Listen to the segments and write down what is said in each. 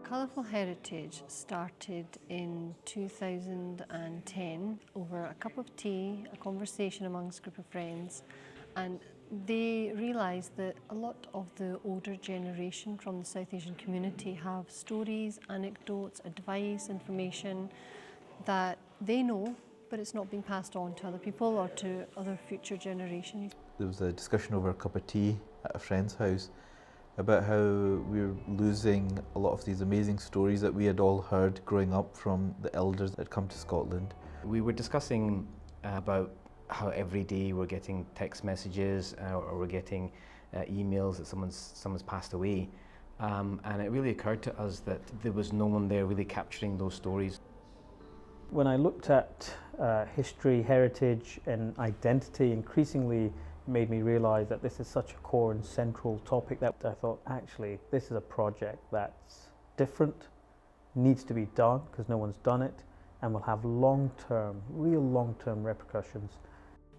Colourful Heritage started in 2010 over a cup of tea, a conversation amongst a group of friends, and they realised that a lot of the older generation from the South Asian community have stories, anecdotes, advice, information that they know, but it's not being passed on to other people or to other future generations. There was a discussion over a cup of tea at a friend's house about how we were losing a lot of these amazing stories that we had all heard growing up from the elders that had come to Scotland. We were discussing about how every day we're getting text messages or we're getting emails that someone's passed away, and it really occurred to us that there was no one there really capturing those stories. When I looked at history, heritage and identity, increasingly made me realise that this is such a core and central topic that I thought, actually, this is a project that's different, needs to be done because no one's done it, and will have long-term, real long-term repercussions.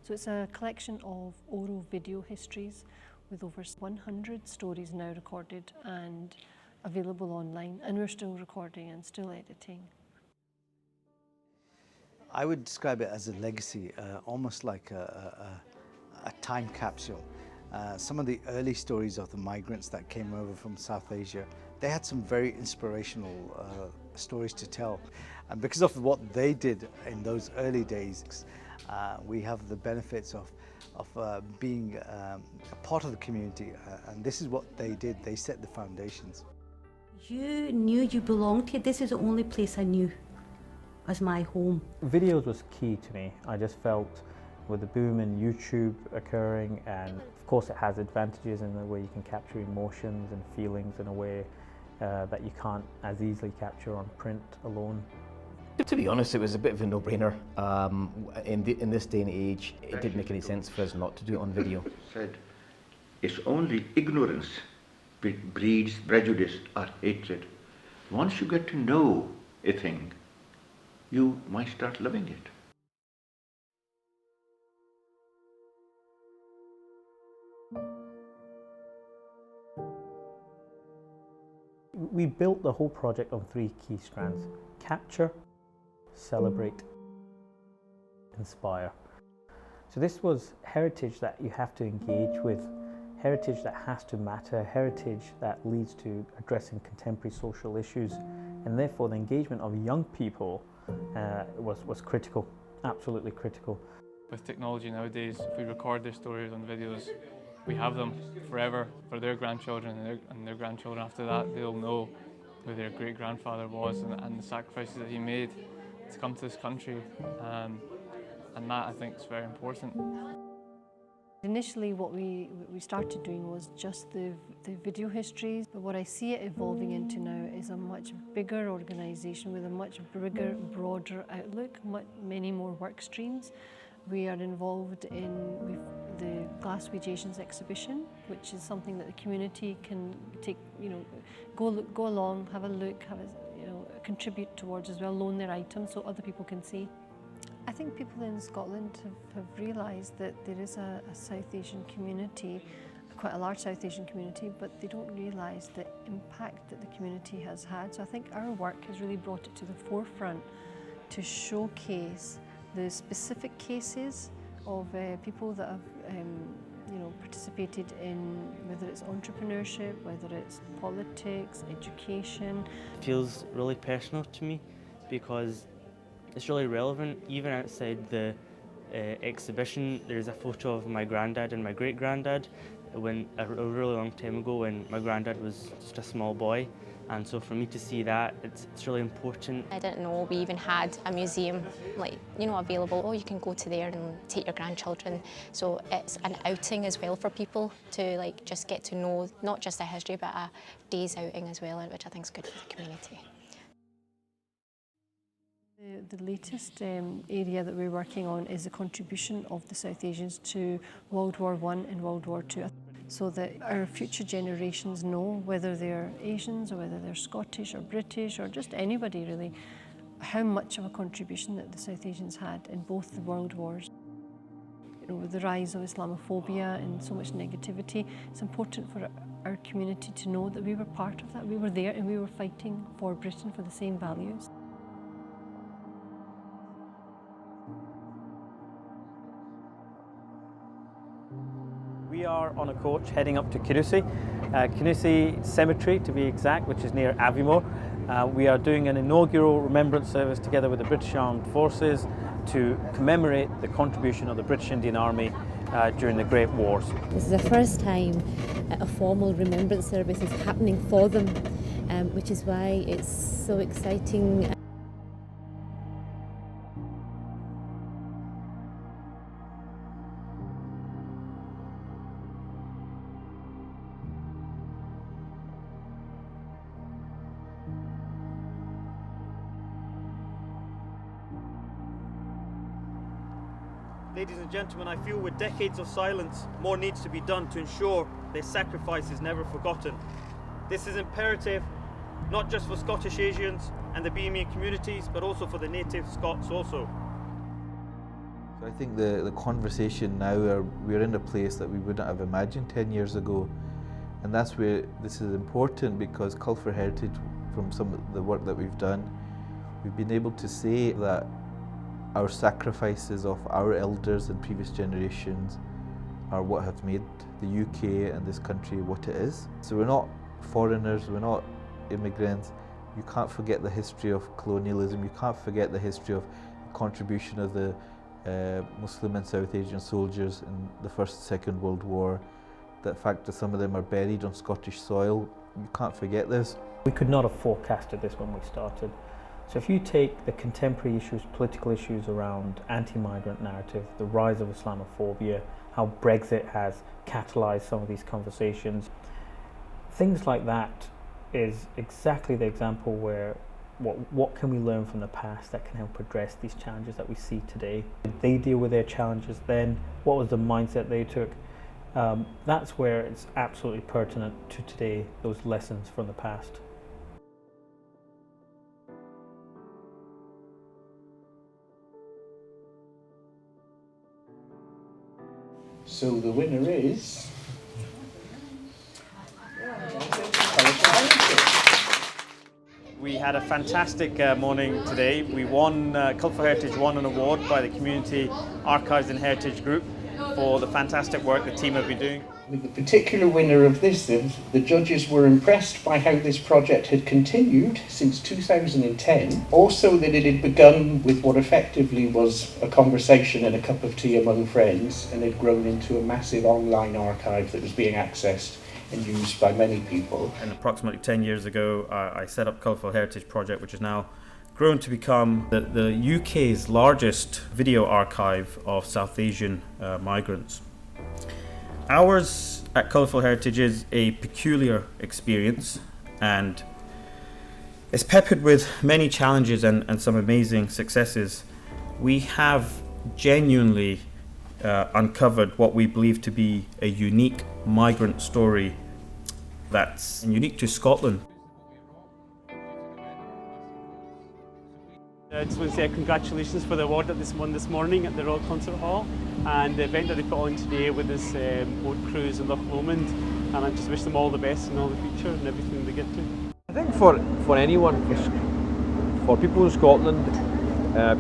So it's a collection of oral video histories with over 100 stories now recorded and available online, and we're still recording and still editing. I would describe it as a legacy, almost like a time capsule. Some of the early stories of the migrants that came over from South Asia, they had some very inspirational stories to tell. And because of what they did in those early days, we have the benefits of being a part of the community, and this is what they did. They set the foundations. You knew you belonged here. This is the only place I knew as my home. Videos was key to me. I just felt with the boom in YouTube occurring, and of course it has advantages in the way you can capture emotions and feelings in a way that you can't as easily capture on print alone. To be honest, it was a bit of a no-brainer. In this day and age, it didn't make any sense for us not to do it on video. Said, it's only ignorance which breeds prejudice or hatred. Once you get to know a thing, you might start loving it. We built the whole project on 3 key strands: capture, celebrate, inspire. So this was heritage that you have to engage with, heritage that has to matter, heritage that leads to addressing contemporary social issues, and therefore the engagement of young people was critical, absolutely critical. With technology nowadays, if we record their stories on videos, we have them forever for their grandchildren, and their grandchildren after that. They'll know who their great-grandfather was and the sacrifices that he made to come to this country, and that I think is very important. Initially what we started doing was just the video histories, but what I see it evolving into now is a much bigger organisation with a much bigger, broader outlook, many more work streams. We are involved in the Glaswegian Asians exhibition, which is something that the community can take, go along, have a look, contribute towards as well, loan their items so other people can see. I think people in Scotland have realised that there is a South Asian community, quite a large South Asian community, but they don't realise the impact that the community has had. So I think our work has really brought it to the forefront to showcase the specific cases of people that have participated in, whether it's entrepreneurship, whether it's politics, education. It feels really personal to me because it's really relevant. Even outside the exhibition, there's a photo of my granddad and my great-granddad a really long time ago when my granddad was just a small boy. And so for me to see that, it's really important. I didn't know we even had a museum available. Oh, you can go to there and take your grandchildren. So it's an outing as well for people to just get to know not just a history but a day's outing as well, which I think is good for the community. The latest area that we're working on is the contribution of the South Asians to World War I and World War II, so that our future generations know, whether they're Asians or whether they're Scottish or British or just anybody really, how much of a contribution that the South Asians had in both the world wars. With the rise of Islamophobia and so much negativity, it's important for our community to know that we were part of that. We were there and we were fighting for Britain for the same values. We are on a coach heading up to Canusie Cemetery to be exact, which is near Aviemore. We are doing an inaugural Remembrance Service together with the British Armed Forces to commemorate the contribution of the British Indian Army during the Great Wars. This is the first time a formal Remembrance Service is happening for them, which is why it's so exciting. Ladies and gentlemen, I feel with decades of silence, more needs to be done to ensure their sacrifice is never forgotten. This is imperative, not just for Scottish Asians and the BME communities, but also for the native Scots also. So I think the conversation now, we're in a place that we wouldn't have imagined 10 years ago. And that's where this is important, because Colourful Heritage, from some of the work that we've done, we've been able to say that our sacrifices of our elders and previous generations are what have made the UK and this country what it is. So we're not foreigners, we're not immigrants. You can't forget the history of colonialism, you can't forget the history of the contribution of the Muslim and South Asian soldiers in the First and Second World War. The fact that some of them are buried on Scottish soil, you can't forget this. We could not have forecasted this when we started. So if you take the contemporary issues, political issues around anti-migrant narrative, the rise of Islamophobia, how Brexit has catalysed some of these conversations, things like that is exactly the example where what can we learn from the past that can help address these challenges that we see today? Did they deal with their challenges then? What was the mindset they took? That's where it's absolutely pertinent to today, those lessons from the past. So the winner is... We had a fantastic morning today. We won, Colourful Heritage won an award by the Community Archives and Heritage Group for the fantastic work the team have been doing. With the particular winner of this, the judges were impressed by how this project had continued since 2010. Also that it had begun with what effectively was a conversation and a cup of tea among friends, and had grown into a massive online archive that was being accessed and used by many people. And approximately 10 years ago, I set up Colourful Heritage Project, which has now grown to become the UK's largest video archive of South Asian migrants. Ours at Colourful Heritage is a peculiar experience, and it's peppered with many challenges and some amazing successes. We have genuinely uncovered what we believe to be a unique migrant story that's unique to Scotland. I just want to say congratulations for the award that this won this morning at the Royal Concert Hall, and the event that they put on today with this boat cruise in Loch Lomond, and I just wish them all the best in all the future and everything they get to. I think for anyone, for people in Scotland,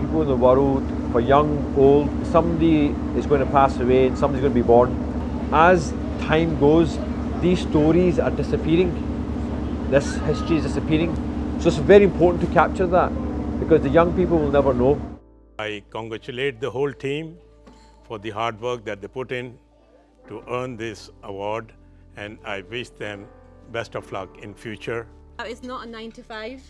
people in the world, for young, old, somebody is going to pass away and somebody's going to be born. As time goes, these stories are disappearing, this history is disappearing, so it's very important to capture that, because the young people will never know. I congratulate the whole team for the hard work that they put in to earn this award, and I wish them best of luck in future. It's not a 9 to 5,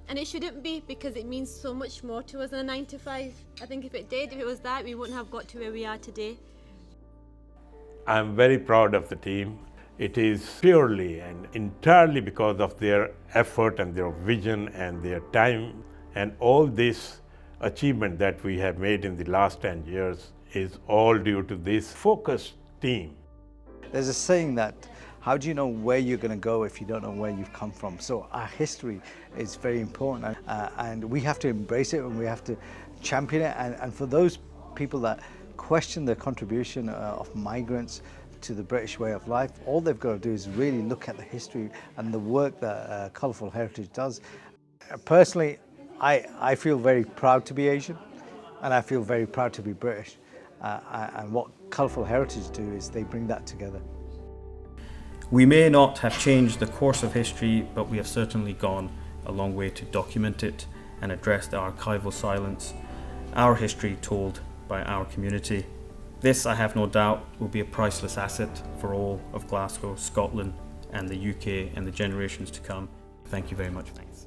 and it shouldn't be, because it means so much more to us than a 9 to 5. I think if it was that, we wouldn't have got to where we are today. I'm very proud of the team. It is purely and entirely because of their effort and their vision and their time, and all this achievement that we have made in the last 10 years is all due to this focused team. There's a saying that, how do you know where you're going to go if you don't know where you've come from? So our history is very important, and we have to embrace it and we have to champion it. And for those people that question the contribution of migrants to the British way of life. All they've got to do is really look at the history and the work that Colourful Heritage does. Personally, I feel very proud to be Asian, and I feel very proud to be British. And what Colourful Heritage do is they bring that together. We may not have changed the course of history, but we have certainly gone a long way to document it and address the archival silence, our history told by our community. This, I have no doubt, will be a priceless asset for all of Glasgow, Scotland and the UK and the generations to come. Thank you very much. Thanks.